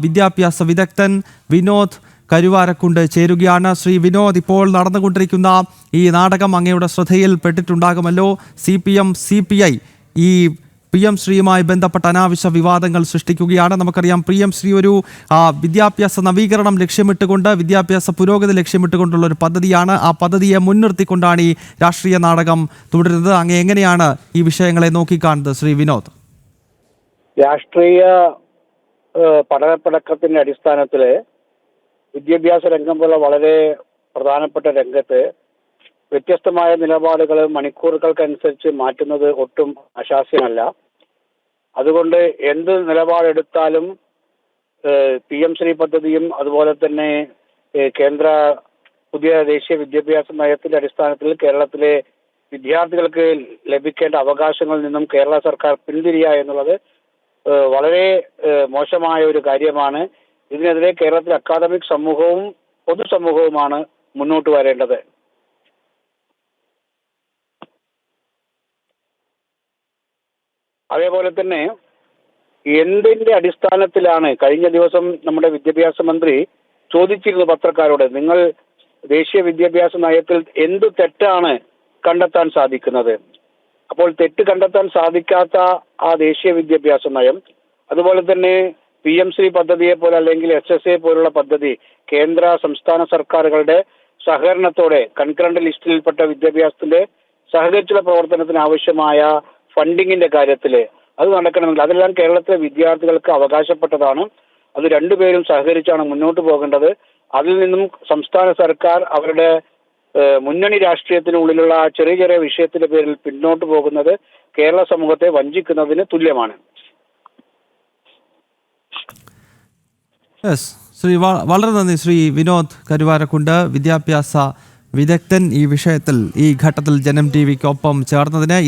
വിദ്യാഭ്യാസ വിദഗ്ധൻ വിനോദ് കരുവാരക്കുണ്ട് ചേരുകയാണ്. ശ്രീ വിനോദ്, ഇപ്പോൾ നടന്നുകൊണ്ടിരിക്കുന്ന ഈ നാടകം അങ്ങയുടെ ശ്രദ്ധയിൽപ്പെട്ടിട്ടുണ്ടാകുമല്ലോ. CPM CPI ഈ PM ശ്രീയുമായി ബന്ധപ്പെട്ട അനാവശ്യ വിവാദങ്ങൾ സൃഷ്ടിക്കുകയാണ്. നമുക്കറിയാം PM ശ്രീ ഒരു വിദ്യാഭ്യാസ നവീകരണം ലക്ഷ്യമിട്ടുകൊണ്ട്, വിദ്യാഭ്യാസ പുരോഗതി ലക്ഷ്യമിട്ടുകൊണ്ടുള്ള ഒരു പദ്ധതിയാണ്. ആ പദ്ധതിയെ മുൻനിർത്തിക്കൊണ്ടാണ് ഈ രാഷ്ട്രീയ നാടകം തുടരുന്നത്. അങ്ങ് എങ്ങനെയാണ് ഈ വിഷയങ്ങളെ നോക്കിക്കാണുന്നത് ശ്രീ വിനോദ്? രാഷ്ട്രീയ പഠനപ്പടക്കത്തിന്റെ അടിസ്ഥാനത്തിൽ വിദ്യാഭ്യാസ രംഗം പോലെ വളരെ പ്രധാനപ്പെട്ട രംഗത്ത് വ്യത്യസ്തമായ നിലപാടുകൾ മണിക്കൂറുകൾക്കനുസരിച്ച് മാറ്റുന്നത് ഒട്ടും അശാസ്യമല്ല. അതുകൊണ്ട് എന്ത് നിലപാടെടുത്താലും PM ശ്രീ പദ്ധതിയും അതുപോലെ തന്നെ കേന്ദ്ര പുതിയ ദേശീയ വിദ്യാഭ്യാസ നയത്തിന്റെ അടിസ്ഥാനത്തിൽ കേരളത്തിലെ വിദ്യാർത്ഥികൾക്ക് ലഭിക്കേണ്ട അവകാശങ്ങളിൽ നിന്നും കേരള സർക്കാർ പിന്തിരിയുക എന്നുള്ളത് വളരെ മോശമായ ഒരു കാര്യമാണ്. ഇതിനെതിരെ കേരളത്തിലെ അക്കാദമിക് സമൂഹവും പൊതുസമൂഹവുമാണ് മുന്നോട്ട് വരേണ്ടത്. അതേപോലെ തന്നെ എന്തിന്റെ അടിസ്ഥാനത്തിലാണ് കഴിഞ്ഞ ദിവസം നമ്മുടെ വിദ്യാഭ്യാസ മന്ത്രി ചോദിച്ചിരുന്നു പത്രക്കാരോട്, നിങ്ങൾ ദേശീയ വിദ്യാഭ്യാസ നയത്തിൽ എന്ത് തെറ്റാണ് കണ്ടെത്താൻ സാധിക്കുന്നത്? അപ്പോൾ തെറ്റ് കണ്ടെത്താൻ സാധിക്കാത്ത ആ ദേശീയ വിദ്യാഭ്യാസ നയം, അതുപോലെ തന്നെ PM ശ്രീ പദ്ധതിയെ പോലെ അല്ലെങ്കിൽ SSA പോലുള്ള പദ്ധതി കേന്ദ്ര സംസ്ഥാന സർക്കാരുകളുടെ സഹകരണത്തോടെ കൺകറന്റ് ലിസ്റ്റിൽപ്പെട്ട വിദ്യാഭ്യാസത്തിന്റെ സഹകരിച്ചുള്ള പ്രവർത്തനത്തിന് ആവശ്യമായ ഫണ്ടിങ്ങിന്റെ കാര്യത്തിൽ അത് നടക്കണമെങ്കിൽ അതെല്ലാം കേരളത്തിലെ വിദ്യാർത്ഥികൾക്ക് അവകാശപ്പെട്ടതാണ്. അത് രണ്ടുപേരും സഹകരിച്ചാണ് മുന്നോട്ട് പോകേണ്ടത്. അതിൽ നിന്നും സംസ്ഥാന സർക്കാർ അവരുടെ മുന്നണി രാഷ്ട്രീയത്തിനുള്ളിലുള്ള ചെറിയ ചെറിയ വിഷയത്തിന്റെ പേരിൽ പിന്നോട്ട് പോകുന്നത് കേരള സമൂഹത്തെ വഞ്ചിക്കുന്നതിന് തുല്യമാണ്. ശ്രീ വളരെ നന്ദി ശ്രീ വിനോദ് കരുവാരക്കുണ്ട്, വിദ്യാഭ്യാസ വിദഗ്ധൻ, ഈ വിഷയത്തിൽ ഈ ഘട്ടത്തിൽ ജനം TV ക്കൊപ്പം ചേർന്നതിന്.